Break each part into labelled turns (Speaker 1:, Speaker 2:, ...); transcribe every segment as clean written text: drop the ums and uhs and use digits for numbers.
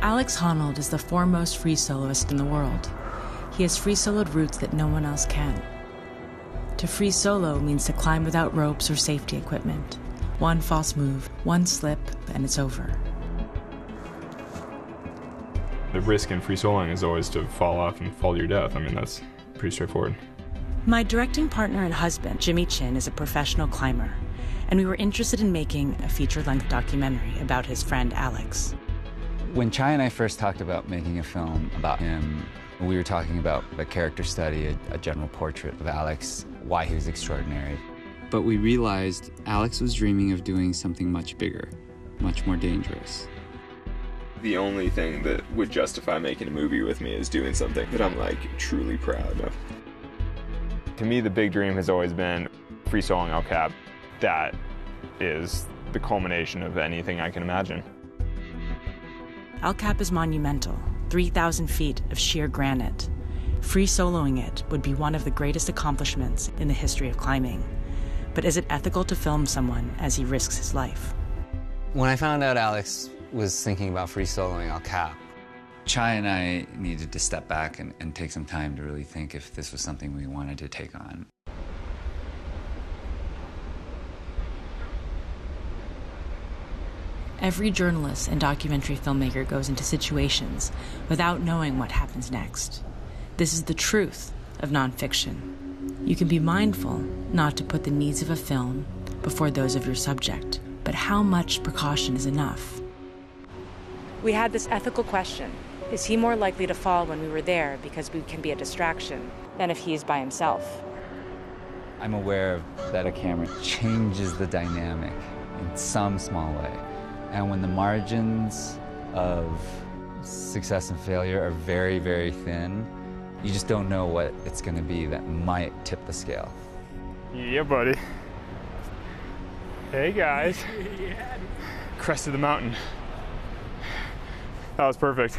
Speaker 1: Alex Honnold is the foremost free soloist in the world. He has free soloed routes that no one else can. To free solo means to climb without ropes or safety equipment. One false move, one slip, and it's over.
Speaker 2: The risk in free soloing is always to fall off and fall to your death. I mean, that's pretty straightforward.
Speaker 1: My directing partner and husband, Jimmy Chin, is a professional climber, and we were interested in making a feature-length documentary about his friend Alex.
Speaker 3: When Chai and I first talked about making a film about him, we were talking about a character study, a general portrait of Alex, why he was extraordinary. But we realized Alex was dreaming of doing something much bigger, much more dangerous.
Speaker 2: The only thing that would justify making a movie with me is doing something that I'm, like, truly proud of. To me, the big dream has always been free soloing El Cap. That is the culmination of anything I can imagine.
Speaker 1: El Cap is monumental, 3,000 feet of sheer granite. Free soloing it would be one of the greatest accomplishments in the history of climbing. But is it ethical to film someone as he risks his life?
Speaker 3: When I found out Alex was thinking about free soloing El Cap, Chai and I needed to step back and take some time to really think if this was something we wanted to take on.
Speaker 1: Every journalist and documentary filmmaker goes into situations without knowing what happens next. This is the truth of nonfiction. You can be mindful not to put the needs of a film before those of your subject, but how much precaution is enough? We had this ethical question. Is he more likely to fall when we were there because we can be a distraction than if he is by himself?
Speaker 3: I'm aware that a camera changes the dynamic in some small way. And when the margins of success and failure are very, very thin, you just don't know what it's going to be that might tip the scale.
Speaker 2: Yeah, buddy. Hey, guys. Crest of the mountain. That was perfect.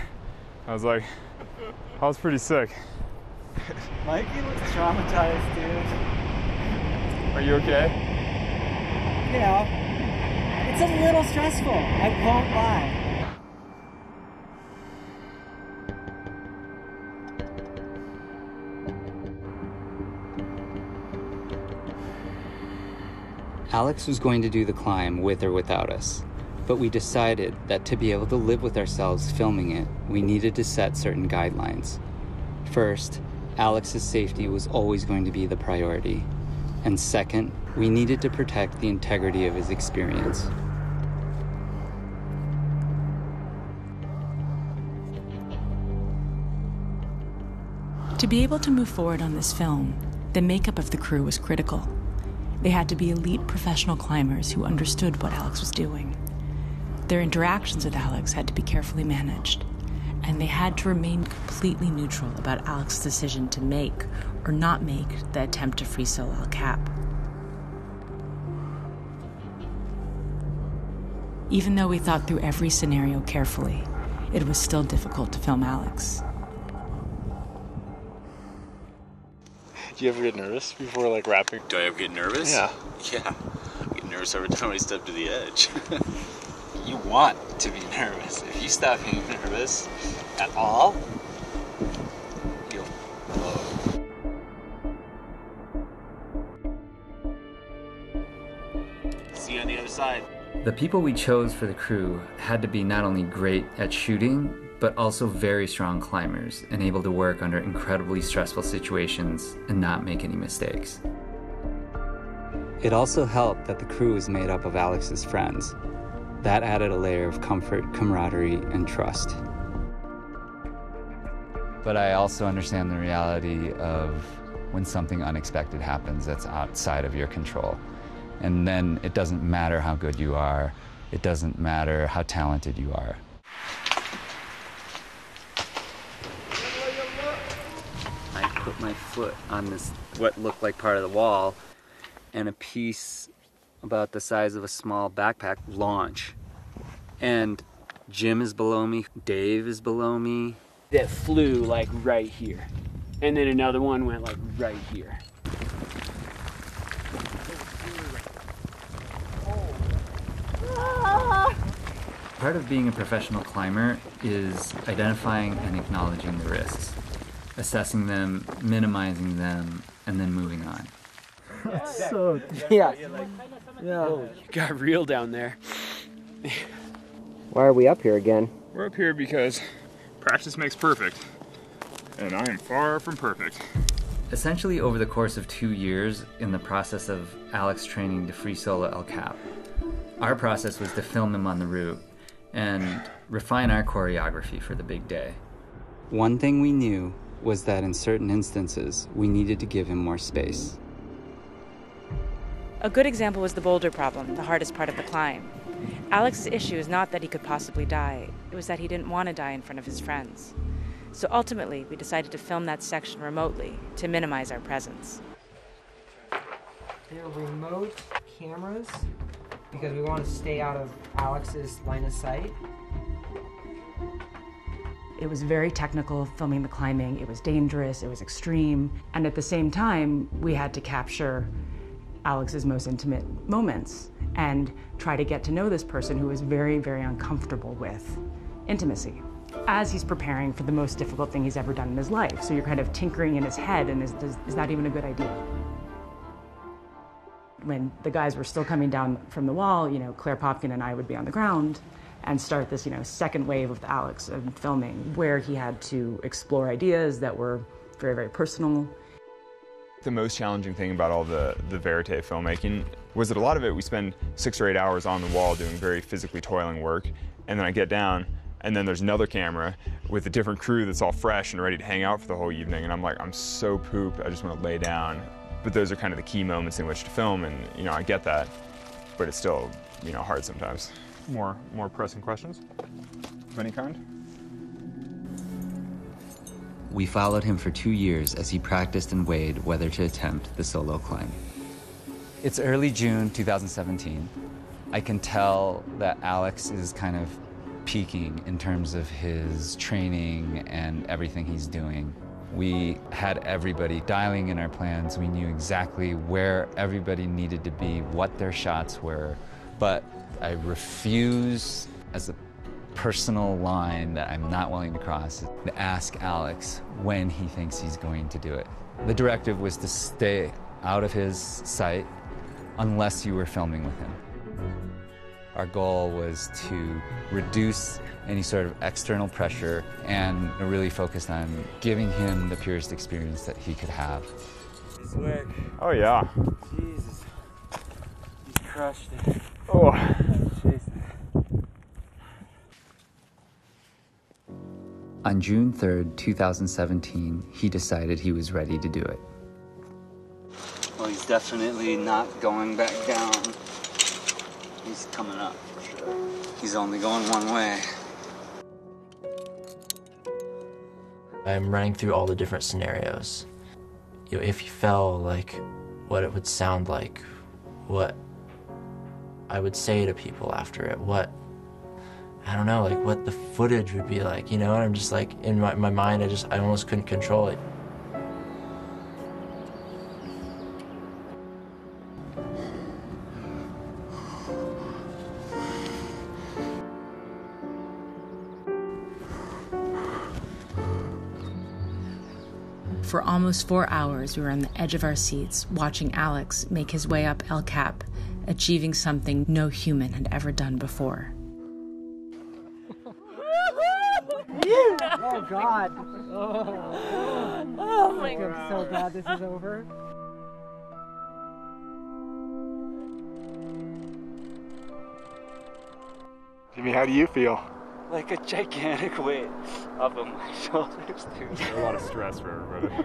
Speaker 2: I was pretty sick.
Speaker 4: Mikey looks traumatized, dude.
Speaker 2: Are you okay?
Speaker 4: You know, it's a little stressful, I won't lie. Alex was going to do the climb with or without us, but we decided that to be able to live with ourselves filming it, we needed to set certain guidelines. First, Alex's safety was always going to be the priority. And second, we needed to protect the integrity of his experience.
Speaker 1: To be able to move forward on this film, the makeup of the crew was critical. They had to be elite professional climbers who understood what Alex was doing. Their interactions with Alex had to be carefully managed, and they had to remain completely neutral about Alex's decision to make or not make the attempt to free solo El Cap. Even though we thought through every scenario carefully, it was still difficult to film Alex.
Speaker 5: Do you ever get nervous before rapping?
Speaker 6: Do I ever get nervous?
Speaker 5: Yeah.
Speaker 6: Yeah. I get nervous every time I step to the edge.
Speaker 7: You want to be nervous. If you stop being nervous at all, you'll blow. See you on the other side.
Speaker 3: The people we chose for the crew had to be not only great at shooting, but also very strong climbers and able to work under incredibly stressful situations and not make any mistakes.
Speaker 4: It also helped that the crew was made up of Alex's friends. That added a layer of comfort, camaraderie, and trust.
Speaker 3: But I also understand the reality of when something unexpected happens that's outside of your control. And then it doesn't matter how good you are. It doesn't matter how talented you are.
Speaker 7: I put my foot on this, what looked like part of the wall, and a piece about the size of a small backpack launch. And Jim is below me, Dave is below me.
Speaker 8: That flew right here. And then another one went right here.
Speaker 3: Part of being a professional climber is identifying and acknowledging the risks, assessing them, minimizing them, and then moving on.
Speaker 8: So, yeah. You got real down there.
Speaker 9: Why are we up here again?
Speaker 2: We're up here because practice makes perfect, and I am far from perfect.
Speaker 3: Essentially, over the course of 2 years, in the process of Alex training to free solo El Cap, our process was to film him on the route and refine our choreography for the big day.
Speaker 4: One thing we knew was that in certain instances, we needed to give him more space.
Speaker 1: A good example was the boulder problem, the hardest part of the climb. Alex's issue is not that he could possibly die, it was that he didn't want to die in front of his friends. So ultimately, we decided to film that section remotely to minimize our presence.
Speaker 9: They're remote cameras because we want to stay out of Alex's line of sight.
Speaker 1: It was very technical filming the climbing. It was dangerous, it was extreme, and at the same time, we had to capture Alex's most intimate moments and try to get to know this person who was very, very uncomfortable with intimacy as he's preparing for the most difficult thing he's ever done in his life. So you're kind of tinkering in his head, and is that even a good idea? When the guys were still coming down from the wall, Claire Popkin and I would be on the ground and start this, second wave of Alex filming, where he had to explore ideas that were very, very personal.
Speaker 2: The most challenging thing about all the verite filmmaking was that a lot of it we spend 6 or 8 hours on the wall doing very physically toiling work, and then I get down, and then there's another camera with a different crew that's all fresh and ready to hang out for the whole evening, and I'm like, I'm so pooped, I just want to lay down. But those are kind of the key moments in which to film, and I get that, but it's still hard sometimes. More pressing questions of any kind?
Speaker 4: We followed him for 2 years as he practiced and weighed whether to attempt the solo climb.
Speaker 3: It's early June 2017. I can tell that Alex is kind of peaking in terms of his training and everything he's doing. We had everybody dialing in our plans. We knew exactly where everybody needed to be, what their shots were. But I refuse, as a personal line that I'm not willing to cross, to ask Alex when he thinks he's going to do it. The directive was to stay out of his sight unless you were filming with him. Our goal was to reduce any sort of external pressure and really focus on giving him the purest experience that he could have.
Speaker 8: His work.
Speaker 2: Oh yeah.
Speaker 8: Jesus. He's crushed it.
Speaker 2: Oh.
Speaker 4: On June 3rd, 2017, he decided he was ready to do it.
Speaker 7: Well, he's definitely not going back down. He's coming up for sure. He's only going one way.
Speaker 10: I'm running through all the different scenarios. If he fell, like what it would sound like, what I would say to people after it, what the footage would be like, and I'm just like, in my mind, I almost couldn't control it.
Speaker 1: For almost 4 hours, we were on the edge of our seats, watching Alex make his way up El Cap, achieving something no human had ever done before.
Speaker 9: Oh, God. Oh my God. I'm so glad this is over.
Speaker 5: Jimmy, how do you feel?
Speaker 7: Like a gigantic weight up on my shoulders, dude.
Speaker 2: A lot of stress for everybody.